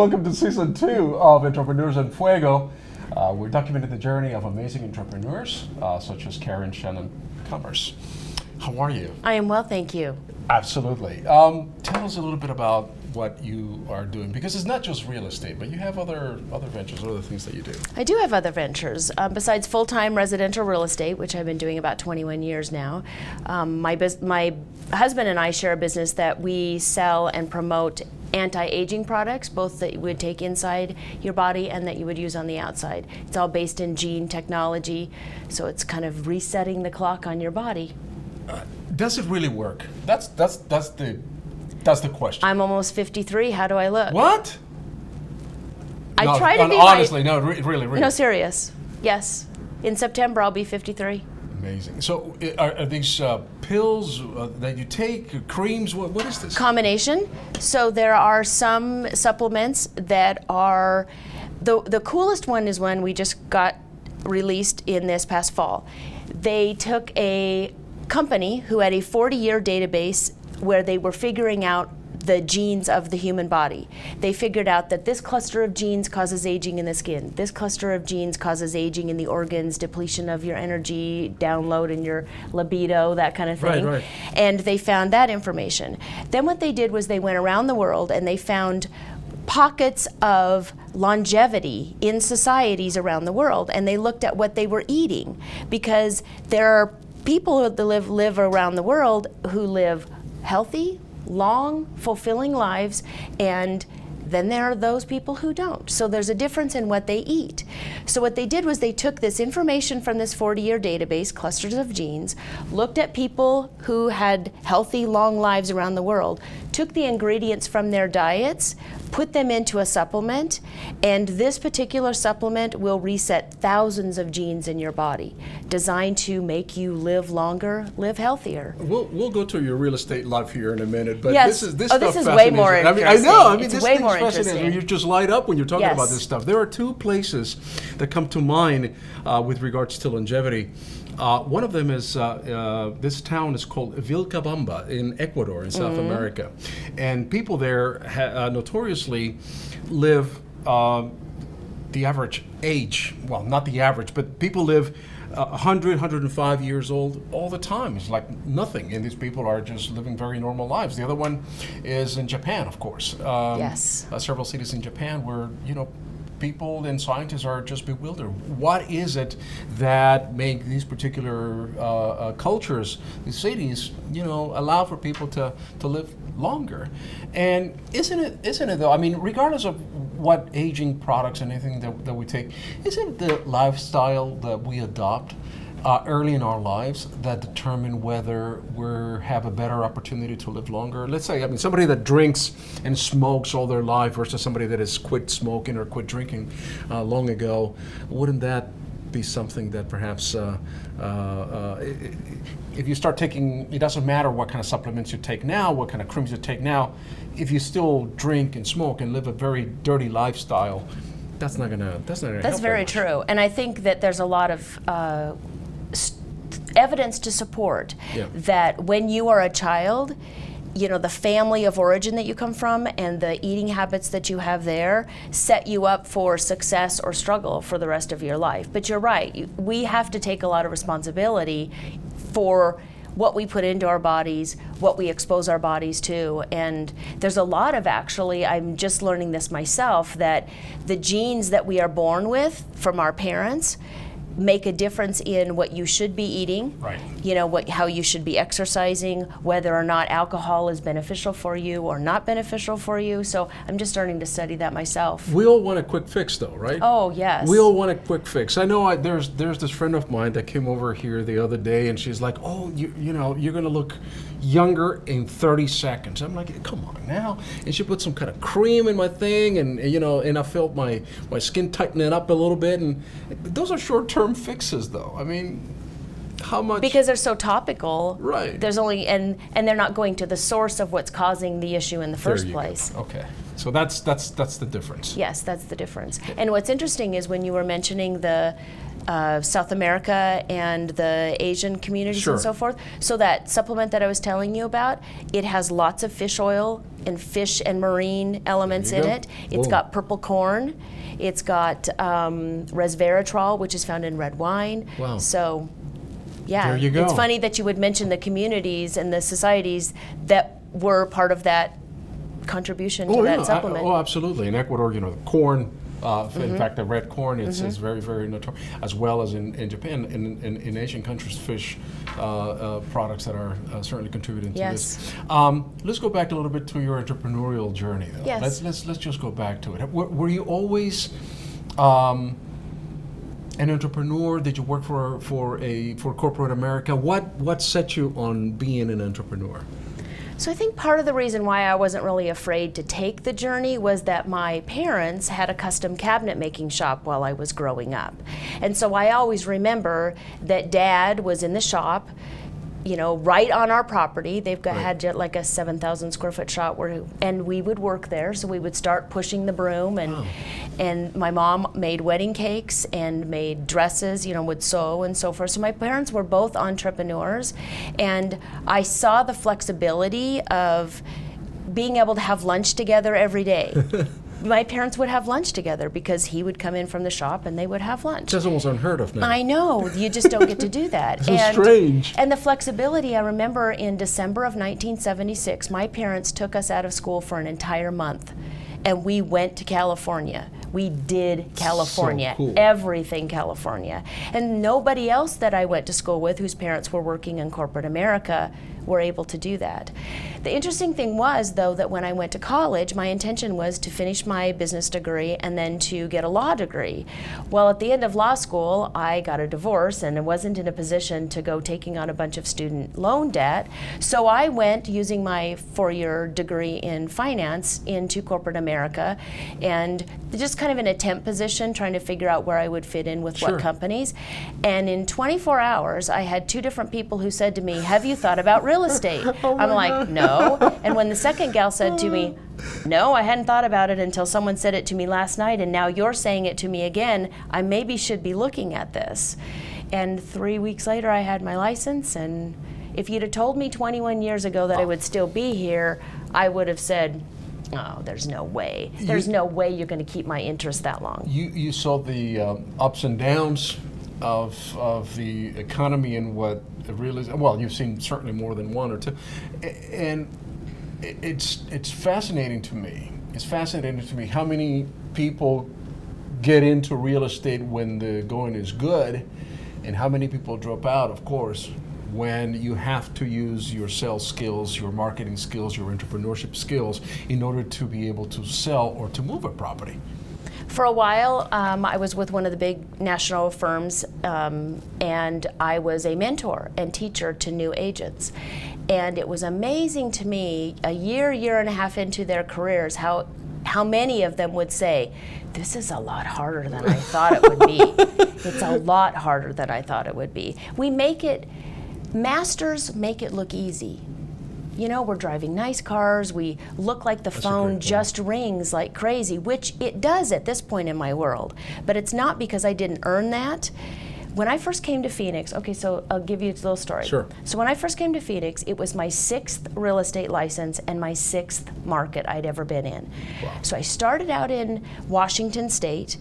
welcome to season 2 of Entrepreneurs and Fuego. We're documenting the journey of amazing entrepreneurs such as Caryn, Shannon, Kommers. How are you? I am well, thank you. Absolutely. Tell us a little bit about what you are doing, because it's not just real estate, but you have other ventures, other things that you do. I do have other ventures. Besides full-time residential real estate, which I've been doing about 21 years now, my husband and I share a business that we sell and promote anti-aging products, both that you would take inside your body and that you would use on the outside. It's all based in gene technology, so it's kind of resetting the clock on your body. Does it really work? That's the question. I'm almost 53. How do I look? What? I try to be honestly, no, really. No, serious. Yes. In September, I'll be 53. Amazing. So, are these pills that you take, creams? What is this? Combination. So there are some supplements that are the coolest one is one we just got released in this past fall. They took a company who had a 40-year database where they were figuring out the genes of the human body. They figured out that this cluster of genes causes aging in the skin. This cluster of genes causes aging in the organs, depletion of your energy, download in your libido, that kind of thing. Right. And they found that information. Then what they did was they went around the world and they found pockets of longevity in societies around the world, and they looked at what they were eating, because there are people who live around the world who live healthy, long, fulfilling lives, and then there are those people who don't. So there's a difference in what they eat. So what they did was they took this information from this 40-year database, clusters of genes, looked at people who had healthy, long lives around the world, took the ingredients from their diets, put them into a supplement, and this particular supplement will reset thousands of genes in your body, designed to make you live longer, live healthier. We'll go to your real estate life here in a minute, but yes. this this is way more interesting. I know. It's this way thing's more fascinating. interesting. You just light up when you're talking Yes. about this stuff. There are two places that come to mind with regards to longevity. One of them is this town is called Vilcabamba in Ecuador, in South America, and people there notoriously live the average age. Well, not the average, but people live 100, 105 years old all the time. It's like nothing, and these people are just living very normal lives. The other one is in Japan, of course. Yes. Several cities in Japan where, people and scientists are just bewildered. What is it that make these particular cultures, these cities, allow for people to live longer? And isn't it though? I mean, regardless of what aging products and anything that we take, isn't it the lifestyle that we adopt early in our lives that determine whether we have a better opportunity to live longer? Let's say, somebody that drinks and smokes all their life versus somebody that has quit smoking or quit drinking long ago. Wouldn't that be something that perhaps if you start taking, it doesn't matter what kind of supplements you take now, what kind of creams you take now, if you still drink and smoke and live a very dirty lifestyle, that's not gonna help. That's very true, and I think that there's a lot of evidence to support that when you are a child, the family of origin that you come from and the eating habits that you have there set you up for success or struggle for the rest of your life. But you're right, we have to take a lot of responsibility for what we put into our bodies, what we expose our bodies to. And there's a lot of, actually, I'm just learning this myself, that the genes that we are born with from our parents make a difference in what you should be eating, right? How you should be exercising, whether or not alcohol is beneficial for you or not beneficial for you. So I'm just starting to study that myself. We all want a quick fix, though, right? Oh, yes. We all want a quick fix. I know there's this friend of mine that came over here the other day, and she's like, "Oh, you're gonna look younger in 30 seconds." I'm like, "Come on now!" And she put some kind of cream in my thing, and and I felt my skin tightening up a little bit. And those are short-term fixes, though. I mean, how much? Because they're so topical. Right. There's only and they're not going to the source of what's causing the issue in the first place. Okay. So that's the difference. Yes, that's the difference. And what's interesting is when you were mentioning the South America and the Asian communities Sure. and so forth, so that supplement that I was telling you about, it has lots of fish oil and fish and marine elements There in you go. it. It's Boom. got purple corn. It's got resveratrol, which is found in red wine. Wow. So, yeah, There you go. it's funny that you would mention the communities and the societies that were part of that contribution to that supplement. Oh, absolutely. In Ecuador, corn. In fact, the red corn is very, very notorious, as well as in Japan. In Asian countries, fish products that are certainly contributing to Yes. this. Let's go back a little bit to your entrepreneurial journey, though. Yes. Let's just go back to it. Were you always an entrepreneur? Did you work for corporate America? What set you on being an entrepreneur? So I think part of the reason why I wasn't really afraid to take the journey was that my parents had a custom cabinet making shop while I was growing up. And so I always remember that Dad was in the shop, right on our property. They've had like a 7,000 square foot shop and we would work there. So we would start pushing the broom and my mom made wedding cakes and made dresses, would sew and so forth. So my parents were both entrepreneurs, and I saw the flexibility of being able to have lunch together every day. My parents would have lunch together because he would come in from the shop and they would have lunch. That's almost unheard of now. I know, you just don't get to do that. So strange. And the flexibility, I remember in December of 1976, my parents took us out of school for an entire month and we went to California. We did California, So cool. Everything California. And nobody else that I went to school with whose parents were working in corporate America were able to do that. The interesting thing was, though, that when I went to college, my intention was to finish my business degree and then to get a law degree. Well, at the end of law school, I got a divorce and I wasn't in a position to go taking on a bunch of student loan debt. So I went, using my 4-year degree in finance, into corporate America, and just kind of in a temp position, trying to figure out where I would fit in with Sure. what companies. And in 24 hours, I had 2 different people who said to me, "Have you thought about real estate?" I'm like, "No." And when the second gal said to me, "No, I hadn't thought about it until someone said it to me last night, and now you're saying it to me again, I maybe should be looking at this." And 3 weeks later, I had my license, and if you'd have told me 21 years ago that I would still be here, I would have said, "Oh, there's no way. There's no way you're going to keep my interest that long." You saw the ups and downs of the economy and what it really is. Well, you've seen certainly more than one or two, and it's fascinating to me. It's fascinating to me how many people get into real estate when the going is good, and how many people drop out, of course, when you have to use your sales skills, your marketing skills, your entrepreneurship skills in order to be able to sell or to move a property. For a while, I was with one of the big national firms, and I was a mentor and teacher to new agents. And it was amazing to me, a year and a half into their careers, how many of them would say, "This is a lot harder than I thought it would be." It's a lot harder than I thought it would be. Masters make it look easy. We're driving nice cars, we look like the phone just rings like crazy, which it does at this point in my world. But it's not because I didn't earn that. When I first came to Phoenix, okay, so I'll give you a little story. Sure. So when I first came to Phoenix, it was my 6th real estate license and my 6th market I'd ever been in. Wow. So I started out in Washington State,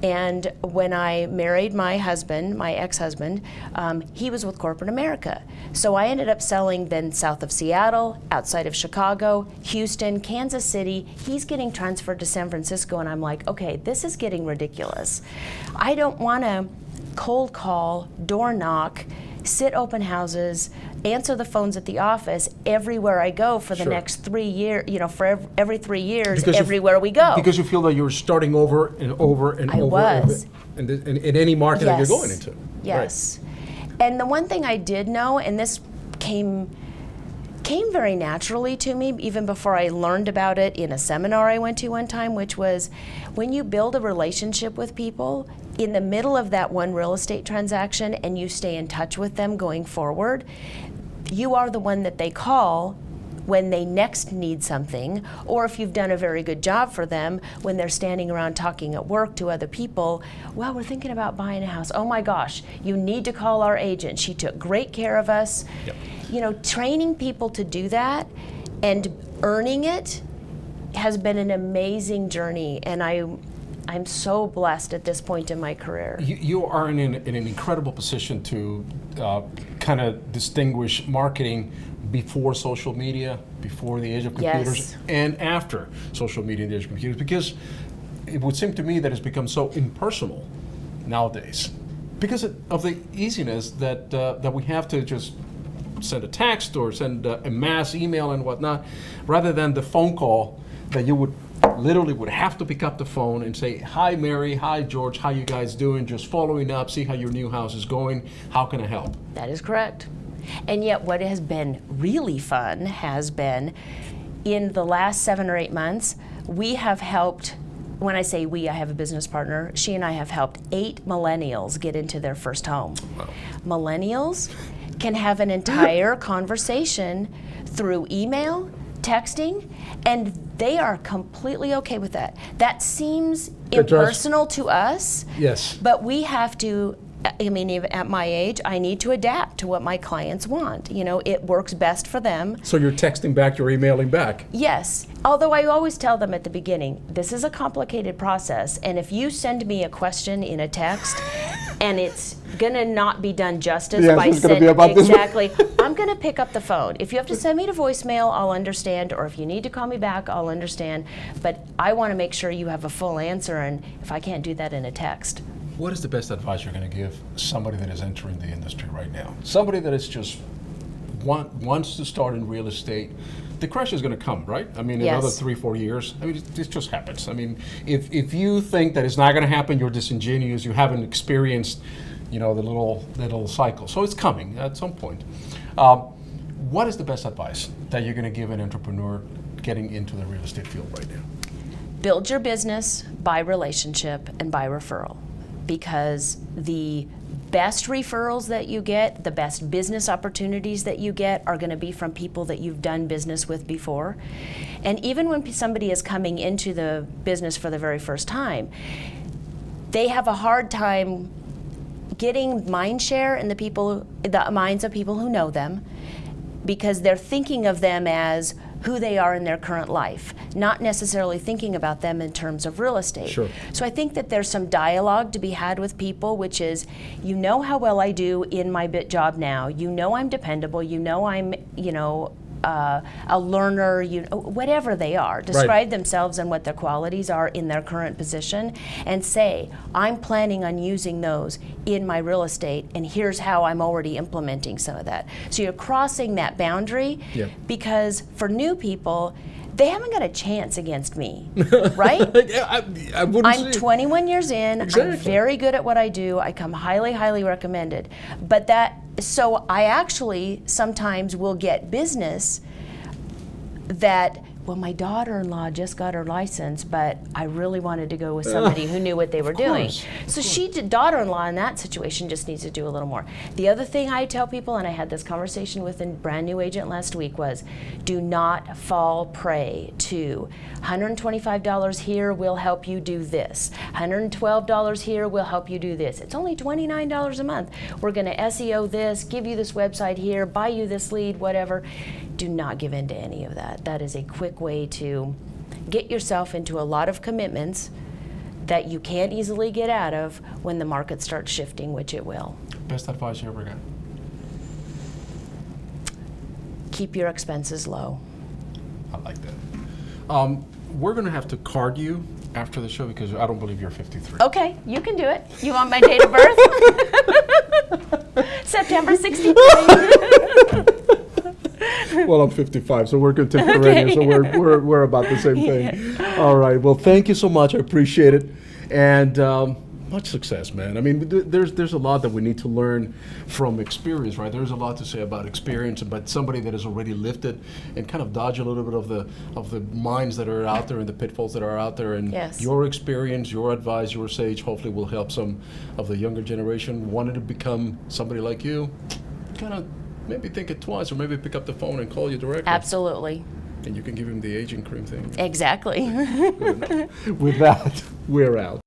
and when I married my husband, my ex-husband, he was with corporate America. So I ended up selling then south of Seattle, outside of Chicago, Houston, Kansas City. He's getting transferred to San Francisco, and I'm like, okay, this is getting ridiculous. I don't want to cold call, door knock, sit open houses, answer the phones at the office everywhere I go for the Sure. next 3 years, for every 3 years, Because everywhere we go. Because you feel that you're starting over and over and I over was. in any market that Yes. you're going into. Yes. And the one thing I did know, and this came very naturally to me even before I learned about it in a seminar I went to one time, which was when you build a relationship with people in the middle of that one real estate transaction and you stay in touch with them going forward, you are the one that they call when they next need something, or if you've done a very good job for them when they're standing around talking at work to other people. Well, we're thinking about buying a house. Oh my gosh, you need to call our agent. She took great care of us. Yep. You know, training people to do that and earning it has been an amazing journey, and I'm so blessed at this point in my career. You are in an incredible position to kind of distinguish marketing before social media, before the age of computers, Yes. and after social media and the age of computers, because it would seem to me that it's become so impersonal nowadays because of the easiness that we have to just send a text or send a mass email and whatnot, rather than the phone call that you would have to pick up the phone and say, "Hi Mary, hi George, how you guys doing? Just following up, see how your new house is going. How can I help?" That is correct. And yet what has been really fun has been, in the last 7 or 8 months, we have helped, when I say we, I have a business partner, she and I have helped 8 millennials get into their first home. Wow. Millennials can have an entire conversation through email, texting, and they are completely okay with that. That seems impersonal to us, Yes. but we have to, I mean, even at my age, I need to adapt to what my clients want. You know, it works best for them. So you're texting back, you're emailing back. Yes, although I always tell them at the beginning, this is a complicated process, and if you send me a question in a text, and it's gonna not be done justice The by answer's gonna be sending about this. exactly. I'm gonna pick up the phone. If you have to send me to voicemail, I'll understand, or if you need to call me back, I'll understand. But I want to make sure you have a full answer, and if I can't do that in a text. What is the best advice you're going to give somebody that is entering the industry right now? Somebody that is just wants to start in real estate. The crash is going to come, right? I mean, in Yes. another 3-4 years. I mean, this just happens. I mean, if you think that it's not going to happen, you're disingenuous. You haven't experienced, the little cycle. So it's coming at some point. What is the best advice that you're going to give an entrepreneur getting into the real estate field right now? Build your business by relationship and by referral, because the best referrals that you get, the best business opportunities that you get are going to be from people that you've done business with before. And even when somebody is coming into the business for the very first time, they have a hard time getting mind share in the minds of people who know them, because they're thinking of them as who they are in their current life, not necessarily thinking about them in terms of real estate. Sure. So I think that there's some dialogue to be had with people, which is, you know how well I do in my job now, you know I'm dependable, you know I'm, a learner, whatever they are, describe themselves and what their qualities are in their current position, and say, I'm planning on using those in my real estate, and here's how I'm already implementing some of that. So you're crossing that boundary, Yeah. because for new people, they haven't got a chance against me, right? I wouldn't I'm say 21 years in, Exactly. I'm very good at what I do, I come highly, highly recommended. So I actually sometimes will get business that, well, my daughter-in-law just got her license, but I really wanted to go with somebody who knew what they were doing. So daughter-in-law in that situation just needs to do a little more. The other thing I tell people, and I had this conversation with a brand new agent last week, was do not fall prey to $125 here will help you do this. $112 here will help you do this. It's only $29 a month. We're going to SEO this, give you this website here, buy you this lead, whatever. Do not give in to any of that. That is a quick way to get yourself into a lot of commitments that you can't easily get out of when the market starts shifting, which it will. best advice you ever got. Keep your expenses low. I like that. We're going to have to card you after the show because I don't believe you're 53. Okay, you can do it. You want my date of birth? September 63. Well, I'm 55, so we're contemporaneous, so we're about the same thing. All right. Well, thank you so much. I appreciate it, and much success, man. I mean, there's a lot that we need to learn from experience, right? There's a lot to say about experience, but somebody that has already lived it and kind of dodge a little bit of the mines that are out there and the pitfalls that are out there. And Yes. your experience, your advice, your sage, hopefully will help some of the younger generation wanting to become somebody like you. Kind of maybe think it twice, or maybe pick up the phone and call you directly. Absolutely. And you can give him the aging cream thing. Exactly. Good enough. With that, we're out.